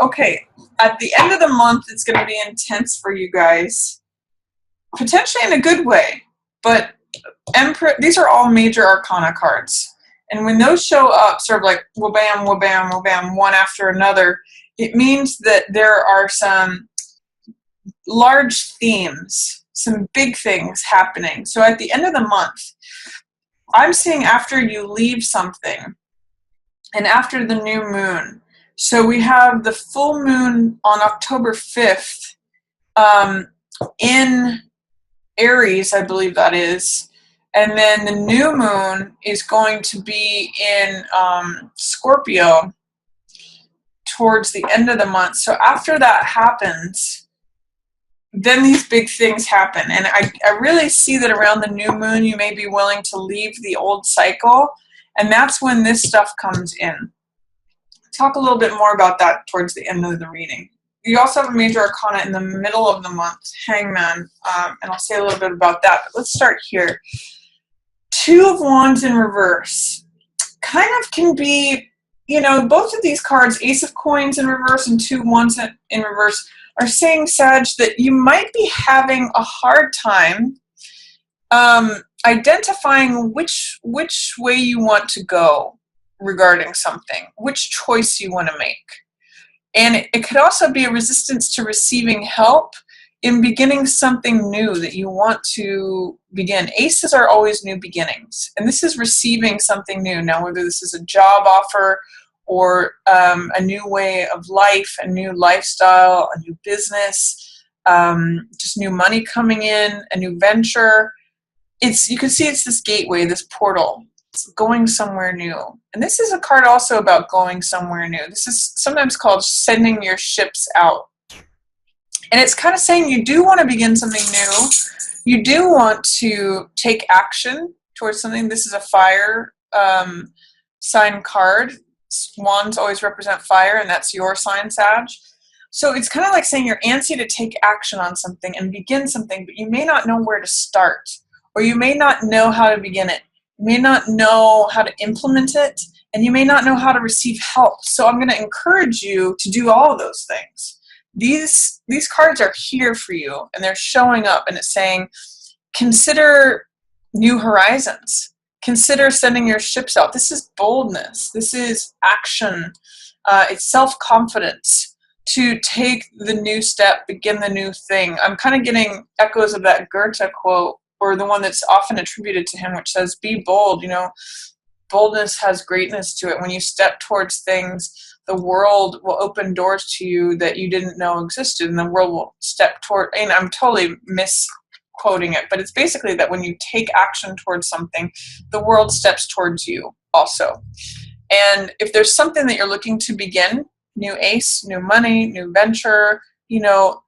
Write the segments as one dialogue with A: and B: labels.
A: Okay, at the end of the month, it's going to be intense for you guys, potentially in a good way. But Emperor, these are all major arcana cards. And when those show up, sort of like wha-bam, wha-bam, wha-bam, one after another, it means that there are some large themes, some big things happening. So at the end of the month, I'm seeing after you leave something and after the new moon. So we have the full moon on October 5th in Aries, I believe that is. And then the new moon is going to be in Scorpio towards the end of the month. So after that happens, then these big things happen. And I really see that around the new moon, you may be willing to leave the old cycle. And that's when this stuff comes in. Talk a little bit more about that towards the end of the reading. You also have a major arcana in the middle of the month, Hangman, and I'll say a little bit about that. But let's start here. Two of Wands in reverse kind of can be, you know, both of these cards, Ace of Coins in reverse and Two of Wands in reverse, are saying, Sag, that you might be having a hard time identifying which way you want to go regarding something, which choice you want to make. And it could also be a resistance to receiving help in beginning something new that you want to begin. Aces are always new beginnings, and this is receiving something new. Now, whether this is a job offer or a new way of life, a new lifestyle, a new business, just new money coming in, a new venture. You can see it's this gateway, this portal. It's going somewhere new. And this is a card also about going somewhere new. This is sometimes called sending your ships out. And it's kind of saying you do want to begin something new. You do want to take action towards something. This is a fire sign card. Wands always represent fire, and that's your sign, Sag. So it's kind of like saying you're antsy to take action on something and begin something, but you may not know where to start, or you may not know how to begin it. You may not know how to implement it, and you may not know how to receive help. So I'm going to encourage you to do all of those things. These cards are here for you, and they're showing up, and it's saying, consider new horizons. Consider sending your ships out. This is boldness. This is action. It's self-confidence to take the new step, begin the new thing. I'm kind of getting echoes of that Goethe quote, or the one that's often attributed to him, which says, be bold. You know, boldness has greatness to it. When you step towards things, the world will open doors to you that you didn't know existed, and the world will step toward, and I'm totally misquoting it, but it's basically that when you take action towards something, the world steps towards you also. And if there's something that you're looking to begin, new ace, new money, new venture, you know,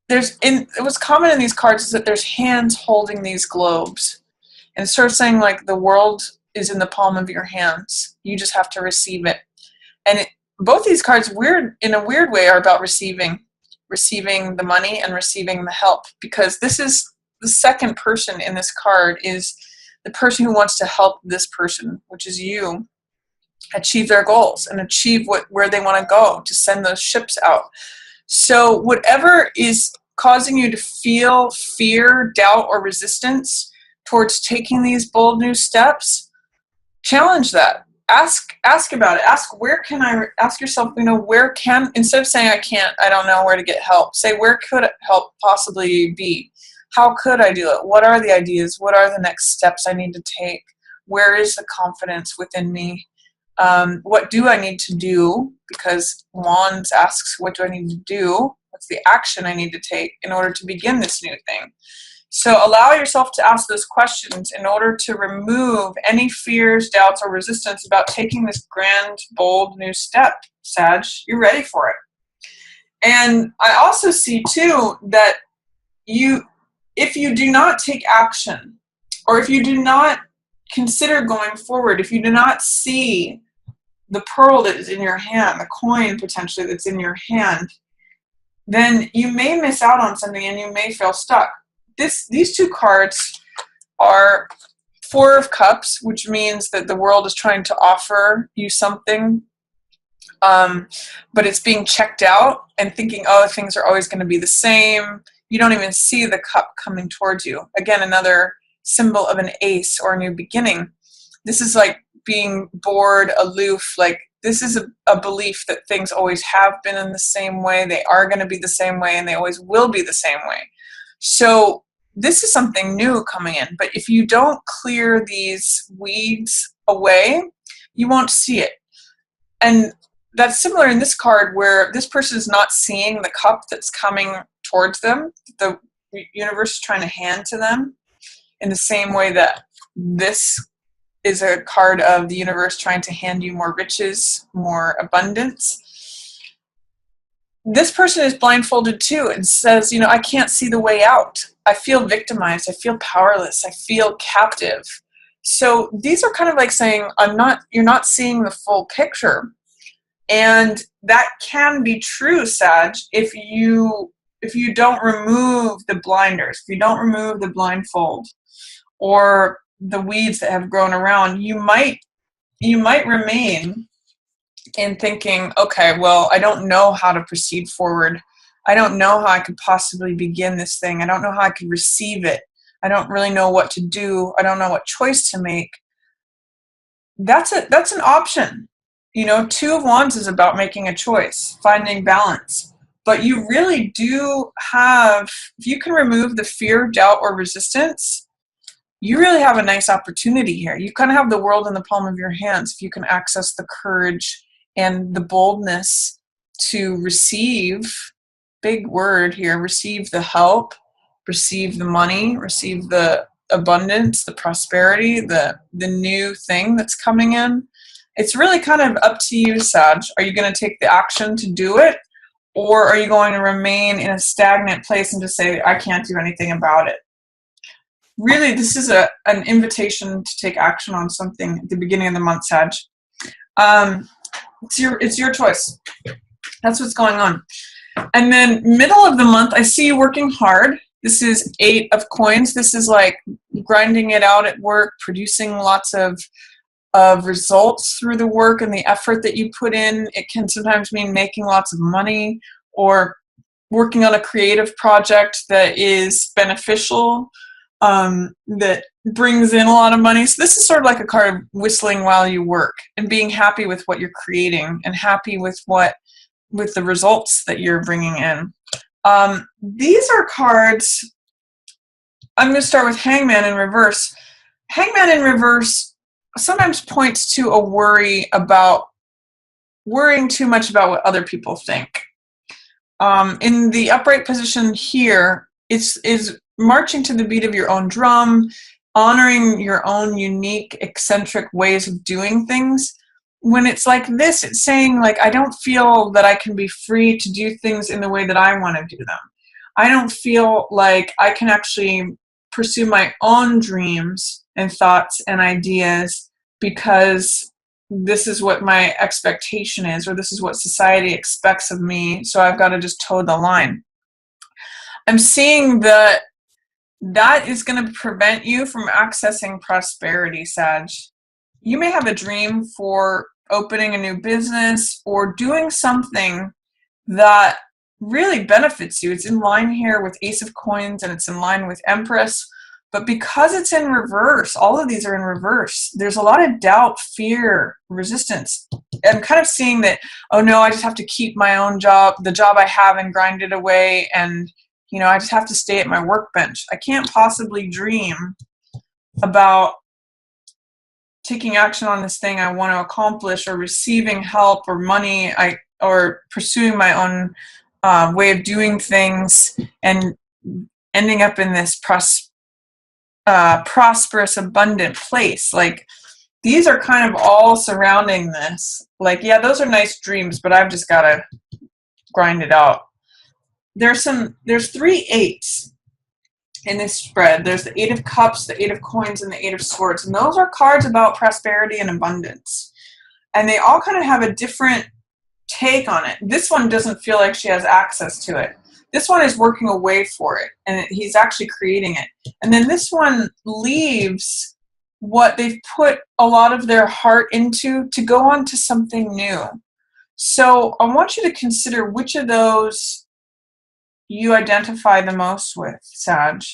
A: what's common in these cards is that there's hands holding these globes. And it's sort of saying like the world is in the palm of your hands. You just have to receive it. And both these cards, in a weird way, are about receiving the money and receiving the help. Because this is the second person in this card is the person who wants to help this person, which is you, achieve their goals and achieve where they want to go, to send those ships out. So whatever is causing you to feel fear, doubt, or resistance towards taking these bold new steps, challenge that. Ask about it. Ask yourself, you know, instead of saying I don't know where to get help, say, where could help possibly be? How could I do it? What are the ideas? What are the next steps I need to take? Where is the confidence within me? What do I need to do? Because Wands asks, what do I need to do? What's the action I need to take in order to begin this new thing? So allow yourself to ask those questions in order to remove any fears, doubts, or resistance about taking this grand, bold new step, Sag. You're ready for it. And I also see, too, that if you do not take action, or if you do not consider going forward, if you do not see the pearl that is in your hand, the coin potentially that's in your hand, then you may miss out on something and you may feel stuck. These two cards are Four of Cups, which means that the world is trying to offer you something But it's being checked out and thinking, oh, things are always going to be the same. You don't even see the cup coming towards you. Again, another symbol of an ace or a new beginning. This is like being bored, aloof. Like this is a belief that things always have been in the same way. They are going to be the same way, and they always will be the same way. So this is something new coming in. But if you don't clear these weeds away, you won't see it. And that's similar in this card, where this person is not seeing the cup that's coming towards them, the universe is trying to hand to them, in the same way that this is a card of the universe trying to hand you more riches, more abundance. This person is blindfolded too and says, I can't see the way out. I feel victimized. I feel powerless. I feel captive. So these are kind of like saying, you're not seeing the full picture. And that can be true, Sag, if you don't remove the blinders, if you don't remove the blindfold or the weeds that have grown around, you might remain in thinking, okay, well, I don't know how to proceed forward. I don't know how I could possibly begin this thing. I don't know how I could receive it. I don't really know what to do. I don't know what choice to make. That's an option. Two of Wands is about making a choice, finding balance. But you really do have, if you can remove the fear, doubt, or resistance, you really have a nice opportunity here. You kind of have the world in the palm of your hands if you can access the courage and the boldness to receive, big word here, receive the help, receive the money, receive the abundance, the prosperity, the new thing that's coming in. It's really kind of up to you, Sag. Are you going to take the action to do it? Or are you going to remain in a stagnant place and just say, I can't do anything about it? Really, this is an invitation to take action on something at the beginning of the month, Sag. It's your choice. That's what's going on. And then middle of the month, I see you working hard. This is 8 of coins. This is like grinding it out at work, producing lots of results through the work and the effort that you put in. It can sometimes mean making lots of money or working on a creative project that is beneficial, that brings in a lot of money. So this is sort of like a card of whistling while you work and being happy with what you're creating and happy with the results that you're bringing in. These are cards. I'm going to start with Hangman in reverse. Hangman in reverse sometimes points to a worrying too much about what other people think. In the upright position here, is marching to the beat of your own drum, honoring your own unique, eccentric ways of doing things. When it's like this, it's saying, like, I don't feel that I can be free to do things in the way that I want to do them. I don't feel like I can actually pursue my own dreams and thoughts and ideas because this is what my expectation is, or this is what society expects of me, so I've got to just toe the line. I'm seeing that is going to prevent you from accessing prosperity, Sag. You may have a dream for opening a new business or doing something that really benefits you. It's in line here with Ace of Coins and it's in line with Empress. But because it's in reverse, all of these are in reverse, there's a lot of doubt, fear, resistance. I'm kind of seeing that, oh no, I just have to keep my own job, the job I have, and grind it away. And, I just have to stay at my workbench. I can't possibly dream about taking action on this thing I want to accomplish, or receiving help or money, or pursuing my own way of doing things and ending up in this prosperous, abundant place. Like, these are kind of all surrounding this. Like, yeah, those are nice dreams, but I've just got to grind it out. There's 3 8s in this spread. There's the 8 of Cups, the 8 of Coins, and the 8 of Swords. And those are cards about prosperity and abundance. And they all kind of have a different take on it. This one doesn't feel like she has access to it. This one is working away for it, and he's actually creating it. And then this one leaves what they've put a lot of their heart into to go on to something new. So I want you to consider which of those you identify the most with, Sag,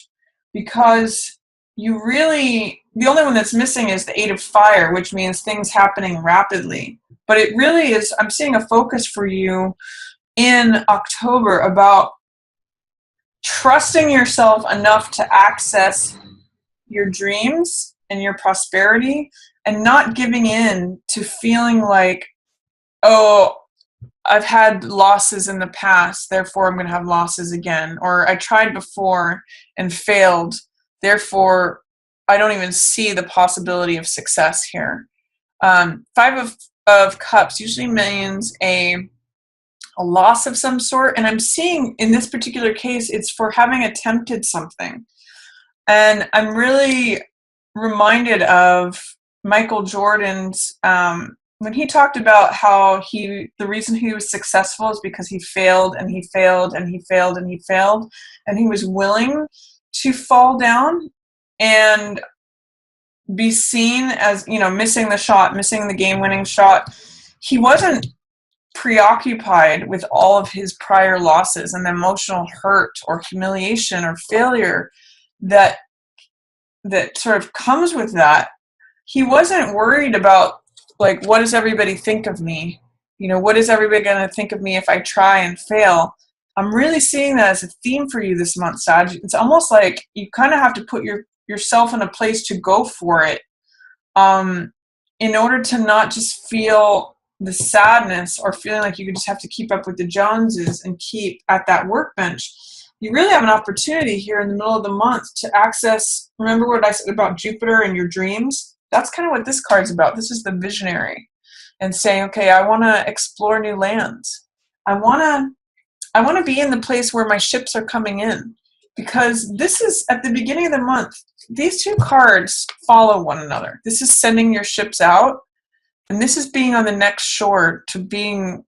A: because you really, the only one that's missing is the 8 of Fire, which means things happening rapidly. But it really is, I'm seeing a focus for you in October about trusting yourself enough to access your dreams and your prosperity and not giving in to feeling like, oh, I've had losses in the past, therefore I'm going to have losses again. Or I tried before and failed, therefore I don't even see the possibility of success here. Five of Cups usually means a loss of some sort. And I'm seeing in this particular case, it's for having attempted something. And I'm really reminded of Michael Jordan's, when he talked about how the reason he was successful is because he failed and he failed and he failed and he failed, and he was willing to fall down and be seen as, missing the shot, missing the game-winning shot. He wasn't preoccupied with all of his prior losses and the emotional hurt or humiliation or failure that sort of comes with that. He wasn't worried about, like, what does everybody think of me? What is everybody going to think of me if I try and fail? I'm really seeing that as a theme for you this month, Sag. It's almost like you kind of have to put yourself in a place to go for it, in order to not just feel the sadness or feeling like you just have to keep up with the Joneses and keep at that workbench. You really have an opportunity here in the middle of the month to access, remember what I said about Jupiter and your dreams? That's kind of what this card's about. This is the visionary and saying, okay, I want to explore new lands. I want to be in the place where my ships are coming in, because this is at the beginning of the month. These two cards follow one another. This is sending your ships out, and this is being on the next shore to being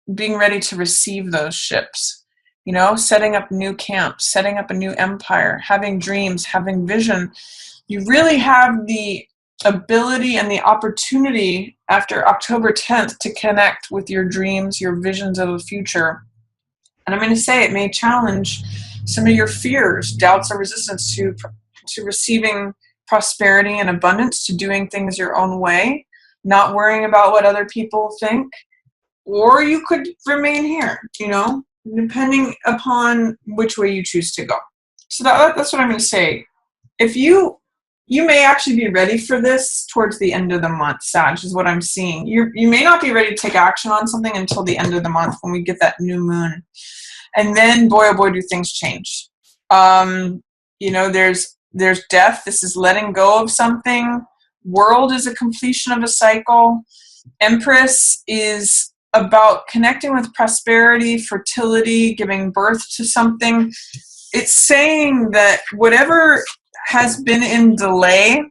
A: ready to receive those ships. Setting up new camps, setting up a new empire, having dreams, having vision. You really have the ability and the opportunity after October 10th to connect with your dreams, your visions of the future. And I'm going to say it may challenge some of your fears, doubts, or resistance to receiving prosperity and abundance, to doing things your own way, not worrying about what other people think. Or you could remain here, depending upon which way you choose to go. So that's what I'm going to say. If you may actually be ready for this towards the end of the month, Sag, is what I'm seeing. You may not be ready to take action on something until the end of the month when we get that new moon. And then, boy, oh boy, do things change. There's death. This is letting go of something. World is a completion of a cycle. Empress is about connecting with prosperity, fertility, giving birth to something. It's saying that whatever has been in delay,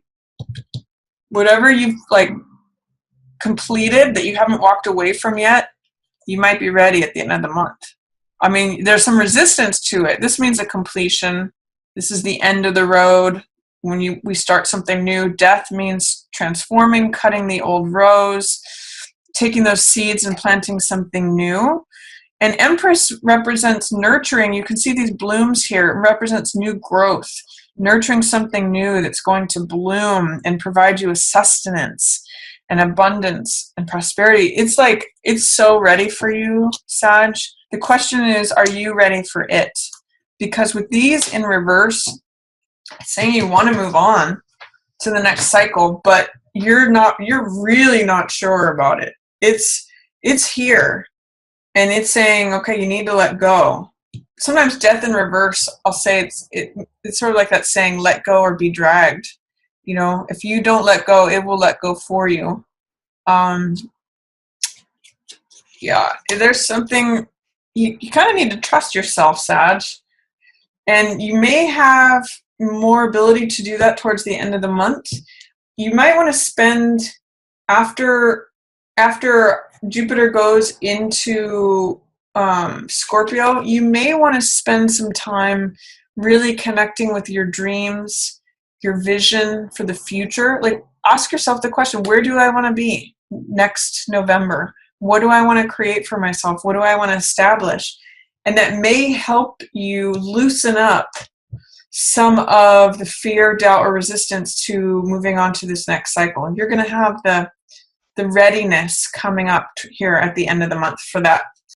A: whatever you've completed that you haven't walked away from yet, you might be ready at the end of the month. I mean, there's some resistance to it. This means a completion. This is the end of the road. When we start something new, death means transforming, cutting the old rows, taking those seeds and planting something new. And Empress represents nurturing. You can see these blooms here. It represents new growth, nurturing something new that's going to bloom and provide you with sustenance and abundance and prosperity. It's like, it's so ready for you, Sag. The question is, are you ready for it? Because with these in reverse, it's saying you want to move on to the next cycle, but you're really not sure about it. It's here, and it's saying, okay, you need to let go. Sometimes death in reverse, I'll say it's sort of like that saying, let go or be dragged. If you don't let go, it will let go for you. There's something, you kind of need to trust yourself, Sag. And you may have more ability to do that towards the end of the month. You might want to spend, after Jupiter goes into Scorpio, you may want to spend some time really connecting with your dreams, your vision for the future. Like, ask yourself the question, where do I want to be next November? What do I want to create for myself? What do I want to establish? And that may help you loosen up some of the fear, doubt, or resistance to moving on to this next cycle. You're going to have the readiness coming up here at the end of the month for that